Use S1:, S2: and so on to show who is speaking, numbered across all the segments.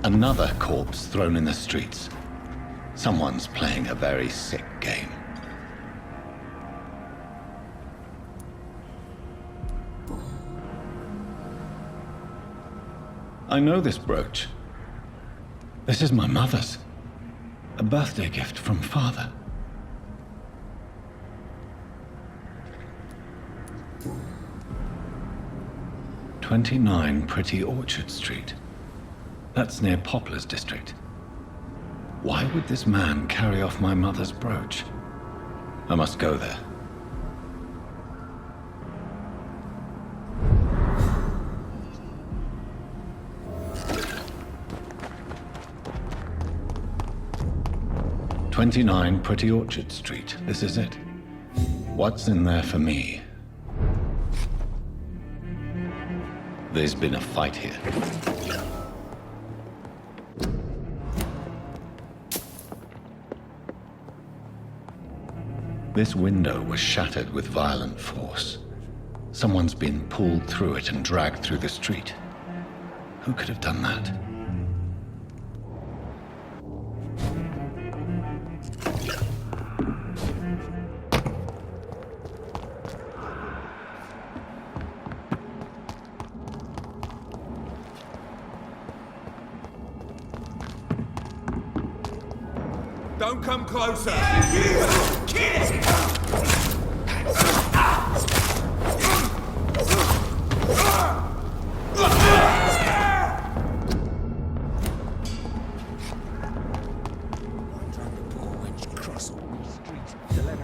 S1: Another corpse thrown in the streets. Someone's playing a very sick game. I know this brooch. This is my mother's. A birthday gift from father. "29 Pretty Orchard Street. That's near Poplar's district. Why would this man carry off my mother's brooch? I must go there. "29 Pretty Orchard Street. This is it. What's in there for me? There's been a fight here. This window was shattered with violent force. Someone's been pulled through it and dragged through the street. Who could have done that?
S2: Don't come closer!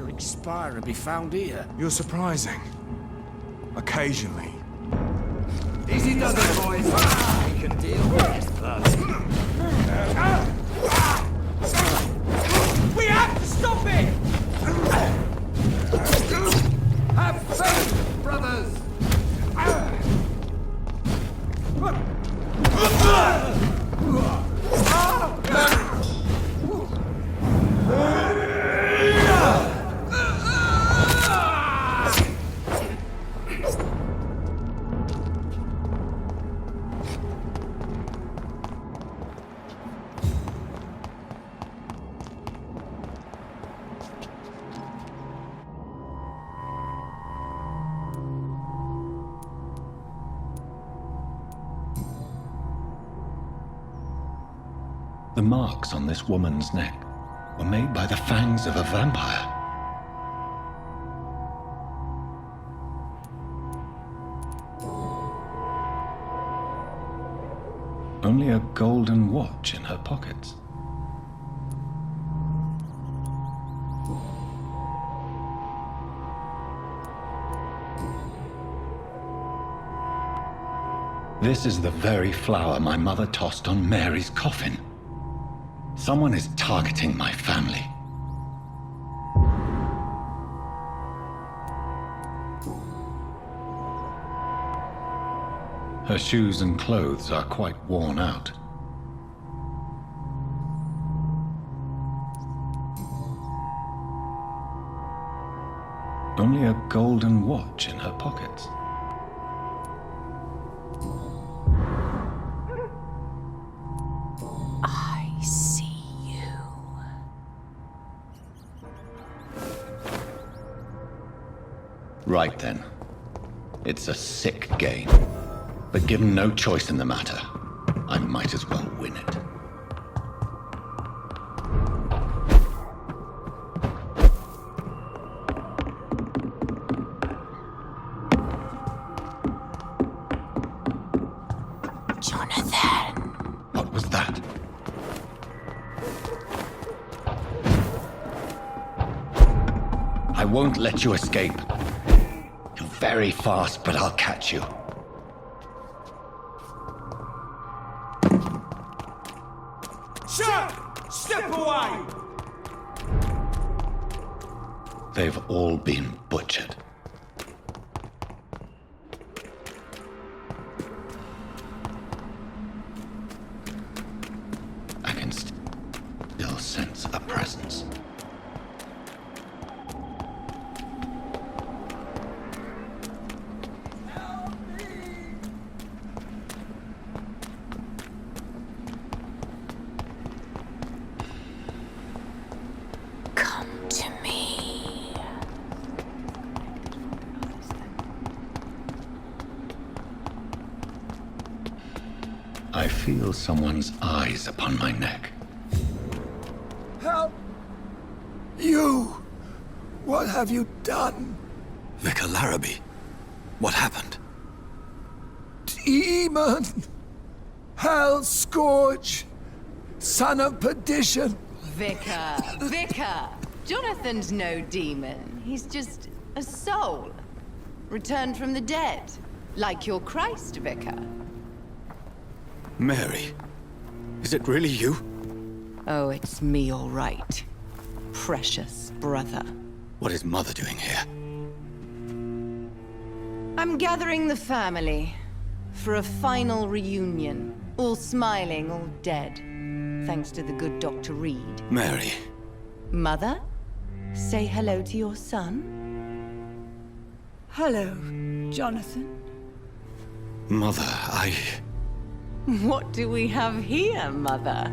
S3: Expire and be found here.
S2: You're surprising. Occasionally.
S3: Easy does it, boys. We can deal with this. We have to stop it! Have faith, brothers!
S1: The marks on this woman's neck were made by the fangs of a vampire. Only a golden watch in her pockets. This is the very flower my mother tossed on Mary's coffin. Someone is targeting my family. Her shoes and clothes are quite worn out. Only a golden watch in her pockets. Right then. It's a sick game. But given no choice in the matter, I might as well win it.
S4: Jonathan!
S1: What was that? I won't let you escape. You're very fast, but I'll catch you.
S2: Shut! Step away!
S1: They've all been butchered. I can still sense a presence. I feel someone's eyes upon my neck.
S3: Help! You! What have you done?
S5: Vicar Larrabee, what happened?
S3: Demon! Hell scourge! Son of perdition!
S6: Vicar! Jonathan's no demon. He's just a soul. Returned from the dead. Like your Christ, Vicar.
S5: Mary, is it really you?
S6: Oh, it's me, all right. Precious brother.
S5: What is Mother doing here?
S6: I'm gathering the family for a final reunion. All smiling, all dead. Thanks to the good Dr. Reed.
S5: Mary,
S6: Mother, say hello to your son.
S7: Hello, Jonathan.
S5: Mother,
S6: What do we have here, Mother?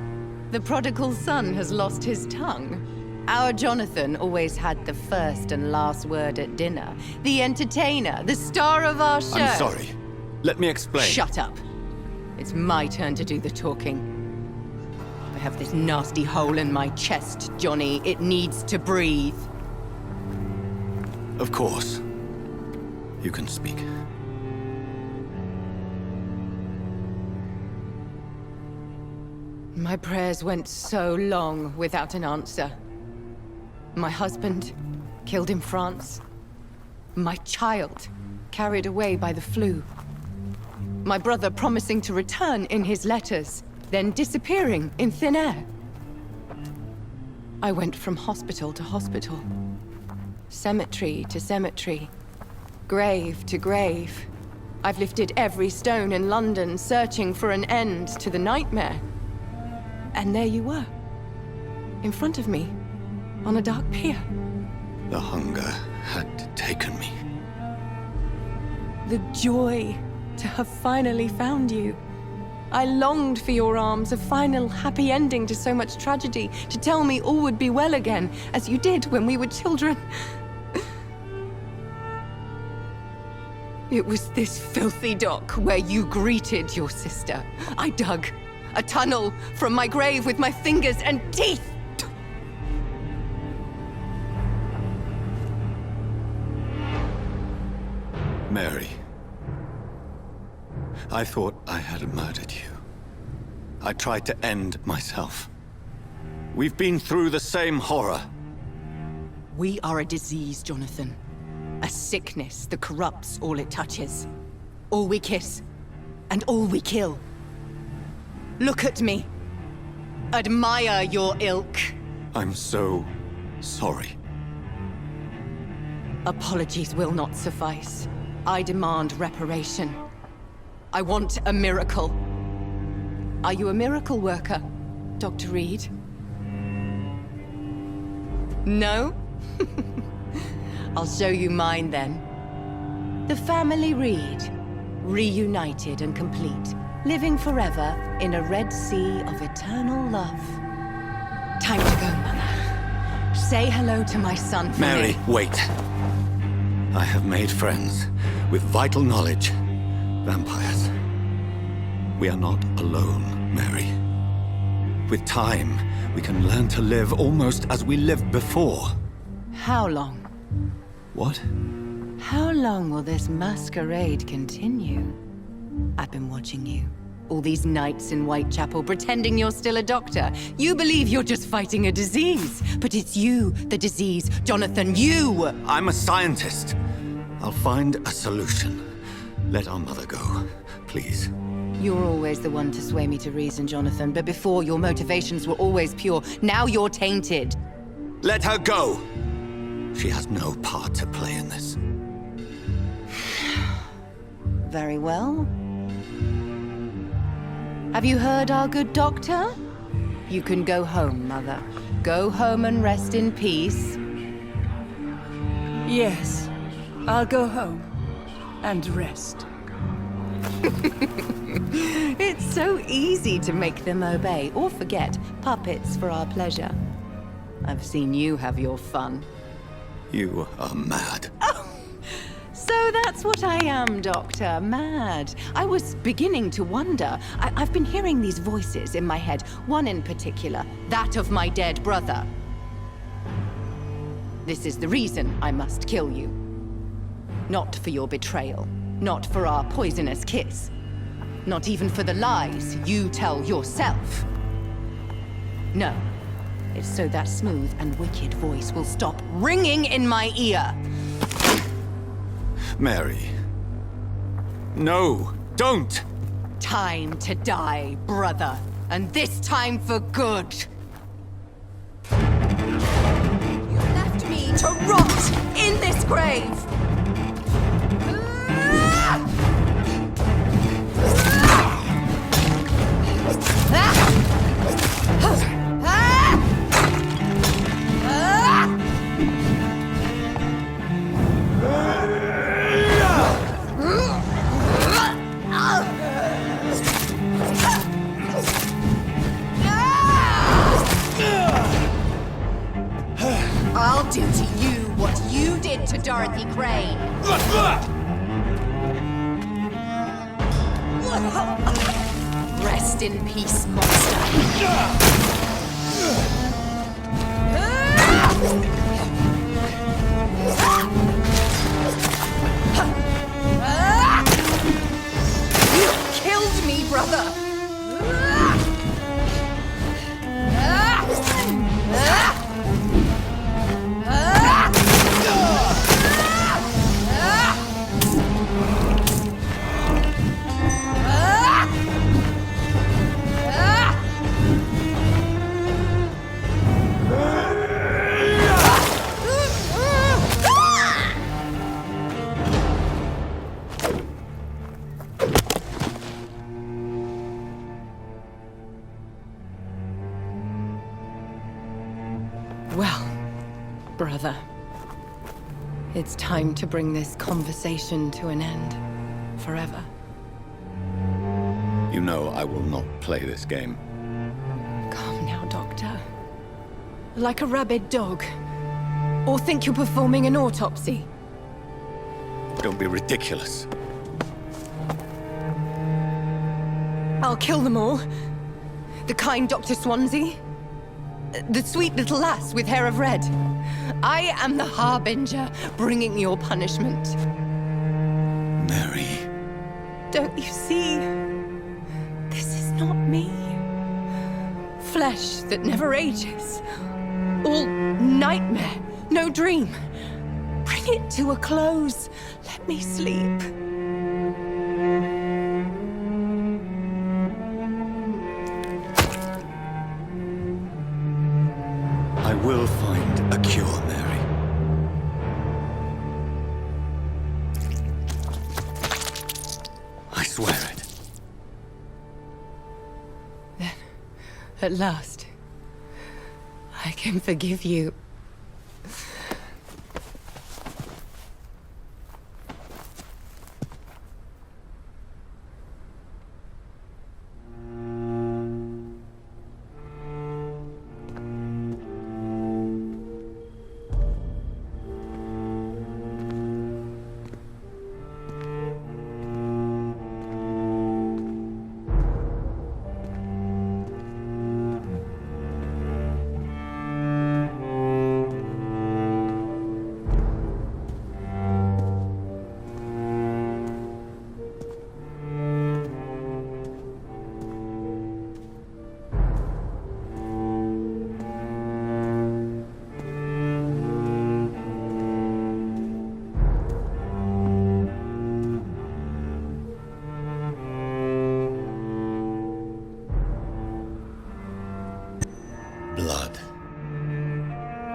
S6: The prodigal son has lost his tongue. Our Jonathan always had the first and last word at dinner. The entertainer, the star of our show.
S5: I'm sorry. Let me explain.
S6: Shut up. It's my turn to do the talking. I have this nasty hole in my chest, Johnny. It needs to breathe.
S5: Of course. You can speak.
S6: My prayers went so long without an answer. My husband, killed in France. My child, carried away by the flu. My brother promising to return in his letters, then disappearing in thin air. I went from hospital to hospital. Cemetery to cemetery. Grave to grave. I've lifted every stone in London, searching for an end to the nightmare. And there you were, in front of me, on a dark pier.
S5: The hunger had taken me.
S6: The joy to have finally found you. I longed for your arms, a final happy ending to so much tragedy, to tell me all would be well again, as you did when we were children. It was this filthy dock where you greeted your sister. I dug a tunnel from my grave with my fingers and teeth.
S5: Mary, I thought I had murdered you. I tried to end myself. We've been through the same horror.
S6: We are a disease, Jonathan. A sickness that corrupts all it touches. All we kiss, and all we kill. Look at me. Admire your ilk.
S5: I'm so sorry.
S6: Apologies will not suffice. I demand reparation. I want a miracle. Are you a miracle worker, Dr. Reed? No? I'll show you mine then. The family Reed, reunited and complete, living forever in a red sea of eternal love. Time to go, Mother. Say hello to my son for
S5: Mary,
S6: me.
S5: wait. I have made friends with vital knowledge. Vampires. We are not alone, Mary. With time, we can learn to live almost as we lived before.
S6: How long?
S5: What?
S6: How long will this masquerade continue? I've been watching you. All these nights in Whitechapel, pretending you're still a doctor. You believe you're just fighting a disease. But it's you, the disease. Jonathan, you!
S5: I'm a scientist. I'll find a solution. Let our mother go, please.
S6: You're always the one to sway me to reason, Jonathan. But before, your motivations were always pure. Now you're tainted.
S5: Let her go! She has no part to play in this.
S6: Very well. Have you heard our good doctor? You can go home, Mother. Go home and rest in peace.
S7: Yes, I'll go home and rest.
S6: It's so easy to make them obey or forget. Puppets for our pleasure. I've seen you have your fun.
S5: You are mad.
S6: So So that's what I am, Doctor. Mad. I was beginning to wonder. I've been hearing these voices in my head, one in particular, that of my dead brother. This is the reason I must kill you. Not for your betrayal, not for our poisonous kiss, not even for the lies you tell yourself. No, it's so that smooth and wicked voice will stop ringing in my ear.
S5: Mary. No, don't!
S6: Time to die, brother. And this time for good. You left me to rot in this grave! I'll do to you what you did to Dorothy Crane. Rest in peace, monster. You killed me, brother. Well, brother, it's time to bring this conversation to an end. Forever.
S5: You know I will not play this game.
S6: Calm now, Doctor. Like a rabid dog. Or think you're performing an autopsy.
S5: Don't be ridiculous.
S6: I'll kill them all. The kind Dr. Swansea. The sweet little lass with hair of red. I am the Harbinger, bringing your punishment.
S5: Mary.
S6: Don't you see? This is not me. Flesh that never ages. All nightmare, no dream. Bring it to a close. Let me sleep.
S5: I will find a cure, Mary. I swear it.
S6: Then, at last, I can forgive you.
S1: Blood.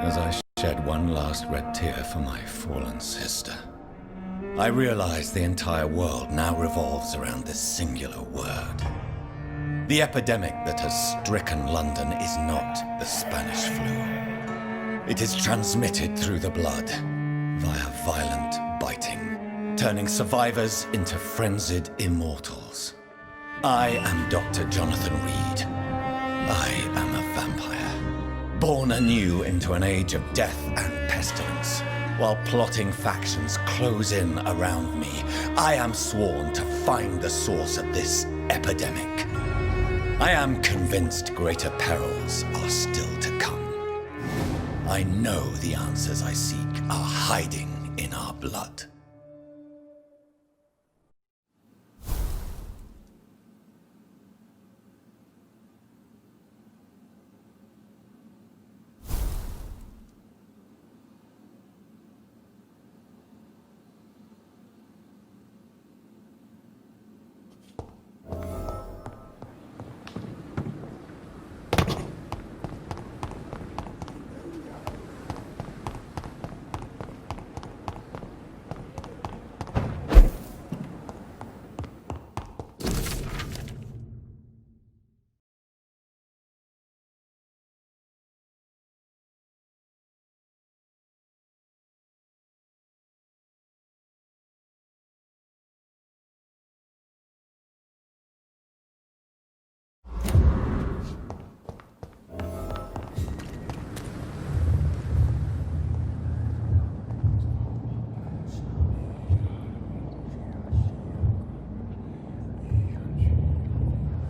S1: As I shed one last red tear for my fallen sister, I realize the entire world now revolves around this singular word. The epidemic that has stricken London is not the Spanish flu. It is transmitted through the blood, via violent biting, turning survivors into frenzied immortals. I am Dr. Jonathan Reed. I am a vampire, born anew into an age of death and pestilence.
S5: While plotting factions close in around me, I am sworn to find the source of this epidemic. I am convinced greater perils are still to come. I know the answers I seek are hiding in our blood.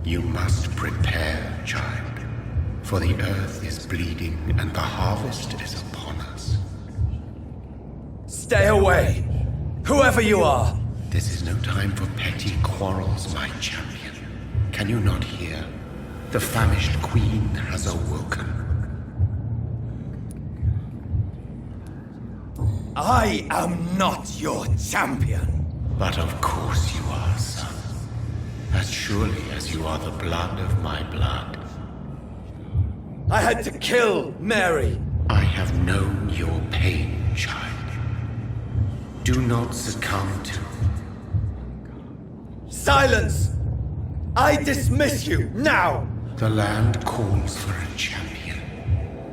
S8: You must prepare, child, for the earth is bleeding and the harvest is upon us.
S3: Stay away! Whoever you are!
S8: This is no time for petty quarrels, my champion. Can you not hear? The famished queen has awoken.
S3: I am not your champion!
S8: But of course you are, son. As surely as you are the blood of my blood.
S3: I had to kill Mary!
S8: I have known your pain, child. Do not succumb to...
S3: Silence! I dismiss you, now!
S8: The land calls for a champion.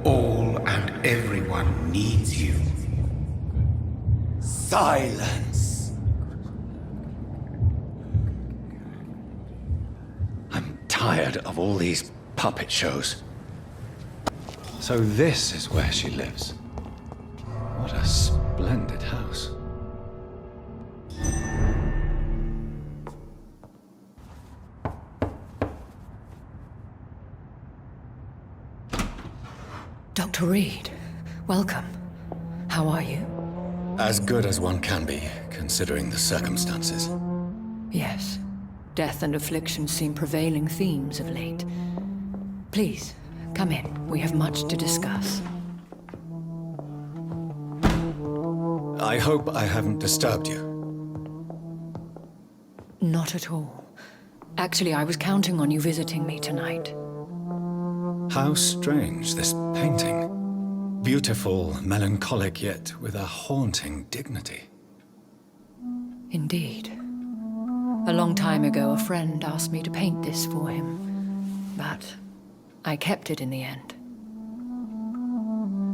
S8: All and everyone needs you.
S3: Silence!
S1: I'm tired of all these puppet shows. So this is where she lives. What a splendid house.
S7: Dr. Reed, welcome. How are you?
S5: As good as one can be, considering the circumstances.
S7: Yes. Death and affliction seem prevailing themes of late. Please, come in. We have much to discuss.
S5: I hope I haven't disturbed you.
S7: Not at all. Actually, I was counting on you visiting me tonight.
S5: How strange, this painting. Beautiful, melancholic, yet with a haunting dignity.
S7: Indeed. A long time ago, a friend asked me to paint this for him, but I kept it in the end.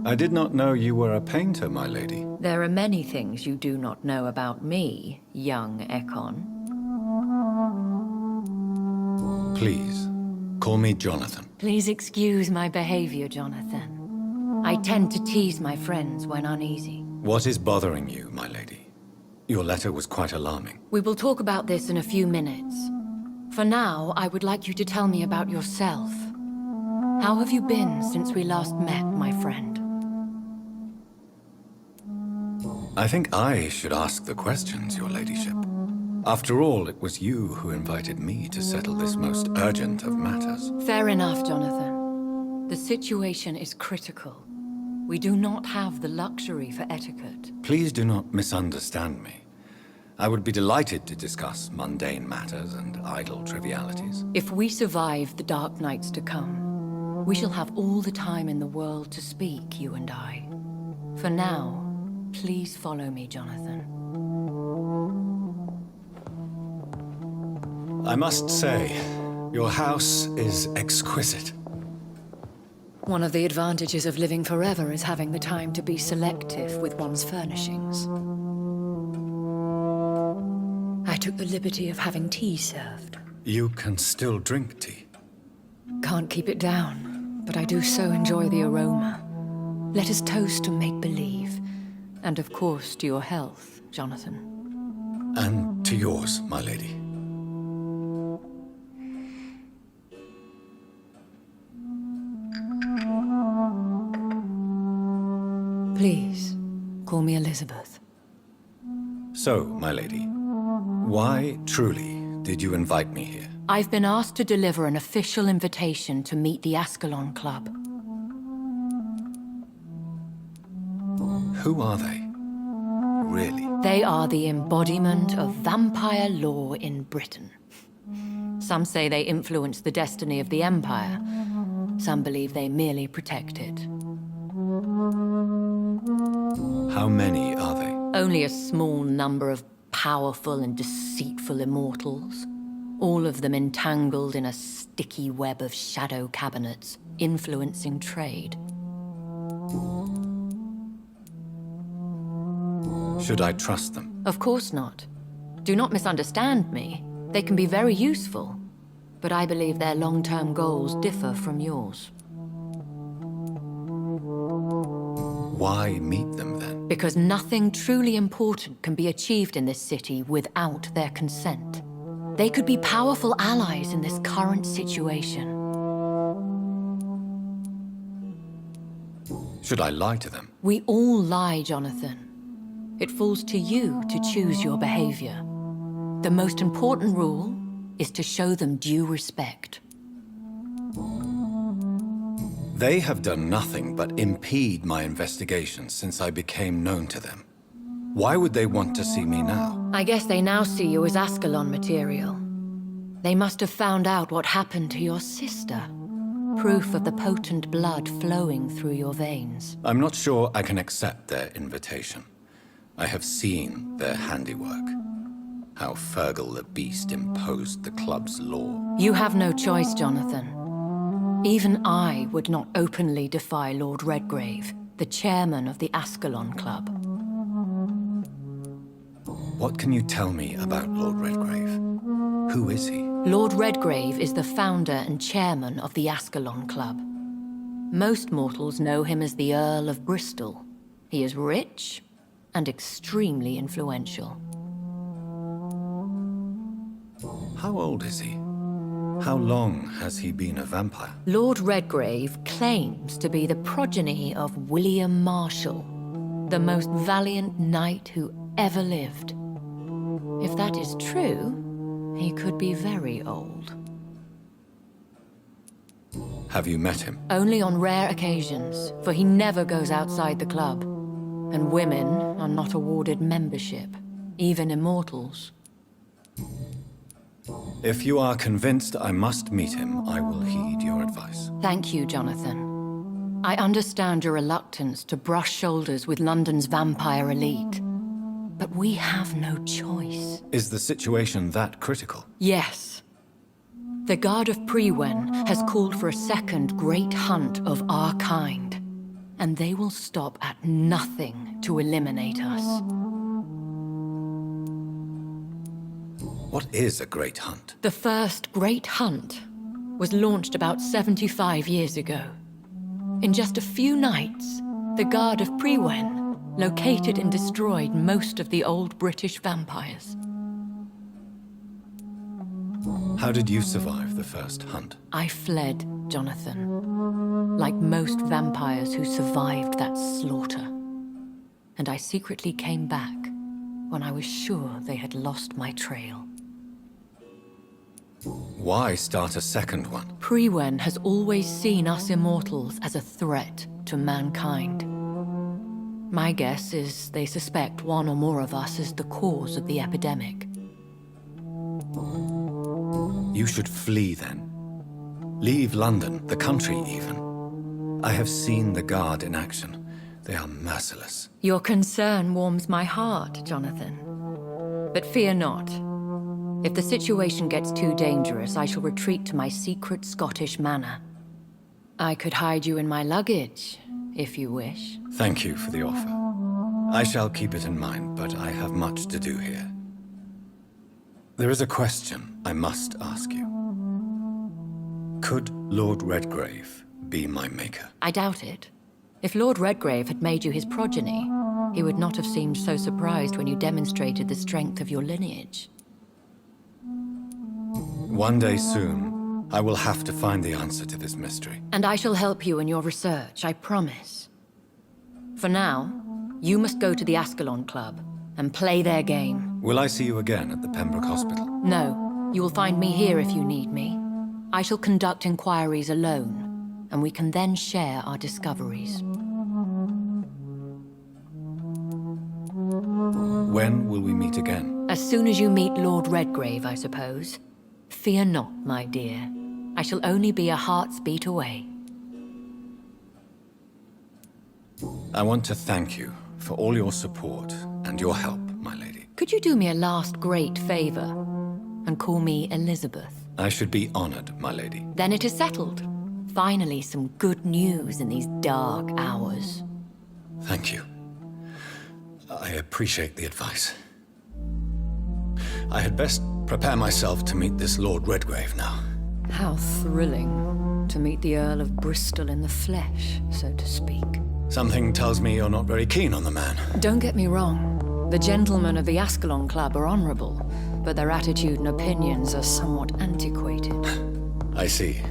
S5: I did not know you were a painter, my lady.
S7: There are many things you do not know about me, young Ekon.
S5: Please, call me Jonathan.
S7: Please excuse my behavior, Jonathan. I tend to tease my friends when uneasy.
S5: What is bothering you, my lady? Your letter was quite alarming.
S7: We will talk about this in a few minutes. For now, I would like you to tell me about yourself. How have you been since we last met, my friend?
S5: I think I should ask the questions, your ladyship. After all, it was you who invited me to settle this most urgent of matters.
S7: Fair enough, Jonathan. The situation is critical. We do not have the luxury for etiquette.
S5: Please do not misunderstand me. I would be delighted to discuss mundane matters and idle trivialities.
S7: If we survive the dark nights to come, we shall have all the time in the world to speak, you and I. For now, please follow me, Jonathan.
S5: I must say, your house is exquisite.
S7: One of the advantages of living forever is having the time to be selective with one's furnishings. I took the liberty of having tea served.
S5: You can still drink tea.
S7: Can't keep it down, but I do so enjoy the aroma. Let us toast to make-believe, And of course to your health, Jonathan.
S5: And to yours, my lady.
S7: Please, call me Elizabeth.
S5: So, my lady, why truly did you invite me here?
S7: I've been asked to deliver an official invitation to meet the Ascalon Club.
S5: Who are they? Really?
S7: They are the embodiment of vampire law in Britain. Some say they influence the destiny of the Empire. Some believe they merely protect it.
S5: How many are they?
S7: Only a small number of powerful and deceitful immortals. All of them entangled in a sticky web of shadow cabinets, influencing trade.
S5: Should I trust them?
S7: Of course not. Do not misunderstand me. They can be very useful, but I believe their long-term goals differ from yours.
S5: Why meet them then?
S7: Because nothing truly important can be achieved in this city without their consent. They could be powerful allies in this current situation.
S5: Should I lie to them?
S7: We all lie, Jonathan. It falls to you to choose your behavior. The most important rule is to show them due respect.
S5: They have done nothing but impede my investigation since I became known to them. Why would they want to see me now?
S7: I guess they now see you as Ascalon material. They must have found out what happened to your sister. Proof of the potent blood flowing through your veins.
S5: I'm not sure I can accept their invitation. I have seen their handiwork. How Fergal the Beast imposed the club's law.
S7: You have no choice, Jonathan. Even I would not openly defy Lord Redgrave, the chairman of the Ascalon Club.
S5: What can you tell me about Lord Redgrave? Who is he?
S7: Lord Redgrave is the founder and chairman of the Ascalon Club. Most mortals know him as the Earl of Bristol. He is rich and extremely influential.
S5: How old is he? How long has he been a vampire?
S7: Lord Redgrave claims to be the progeny of William Marshall, the most valiant knight who ever lived. If that is true, he could be very old.
S5: Have you met him?
S7: Only on rare occasions, for he never goes outside the club. And women are not awarded membership, even immortals.
S5: If you are convinced I must meet him, I will heed your advice.
S7: Thank you, Jonathan. I understand your reluctance to brush shoulders with London's vampire elite. But we have no choice.
S5: Is the situation that critical?
S7: Yes. The Guard of Prewen has called for a second great hunt of our kind. And they will stop at nothing to eliminate us.
S5: What is a great hunt?
S7: The first great hunt was launched about 75 years ago. In just a few nights, the Guard of Prewen located and destroyed most of the old British vampires.
S5: How did you survive the first hunt?
S7: I fled, Jonathan, like most vampires who survived that slaughter. And I secretly came back when I was sure they had lost my trail.
S5: Why start a second one?
S7: Prewen has always seen us immortals as a threat to mankind. My guess is they suspect one or more of us is the cause of the epidemic.
S5: You should flee then. Leave London, the country even. I have seen the Guard in action. They are merciless.
S7: Your concern warms my heart, Jonathan. But fear not. If the situation gets too dangerous, I shall retreat to my secret Scottish manor. I could hide you in my luggage, if you wish.
S5: Thank you for the offer. I shall keep it in mind, but I have much to do here. There is a question I must ask you. Could Lord Redgrave be my maker?
S7: I doubt it. If Lord Redgrave had made you his progeny, He would not have seemed so surprised when you demonstrated the strength of your lineage.
S5: One day soon, I will have to find the answer to this mystery.
S7: And I shall help you in your research, I promise. For now, you must go to the Ascalon Club and play their game.
S5: Will I see you again at the Pembroke Hospital?
S7: No, you will find me here if you need me. I shall conduct inquiries alone, and we can then share our discoveries.
S5: When will we meet again?
S7: As soon as you meet Lord Redgrave, I suppose. Fear not, my dear. I shall only be a heart's beat away.
S5: I want to thank you for all your support and your help, my lady.
S7: Could you do me a last great favor and call me Elizabeth?
S5: I should be honored, my lady.
S7: Then it is settled. Finally, some good news in these dark hours.
S5: Thank you. I appreciate the advice. I had best prepare myself to meet this Lord Redgrave now.
S7: How thrilling to meet the Earl of Bristol in the flesh, so to speak.
S5: Something tells me you're not very keen on the man.
S7: Don't get me wrong. The gentlemen of the Ascalon Club are honorable, but their attitude and opinions are somewhat antiquated.
S5: I see.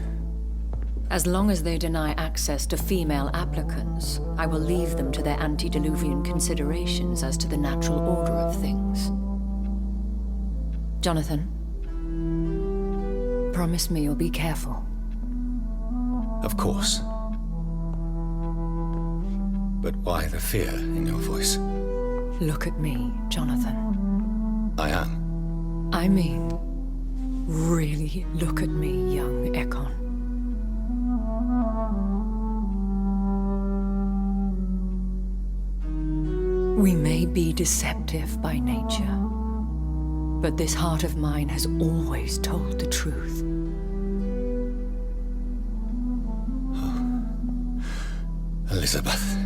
S7: As long as they deny access to female applicants, I will leave them to their antediluvian considerations as to the natural order of things. Jonathan, promise me you'll be careful.
S5: Of course. But why the fear in your voice?
S7: Look at me, Jonathan.
S5: I am.
S7: I mean, really look at me, young Ekon. We may be deceptive by nature, but this heart of mine has always told the truth.
S5: Elizabeth.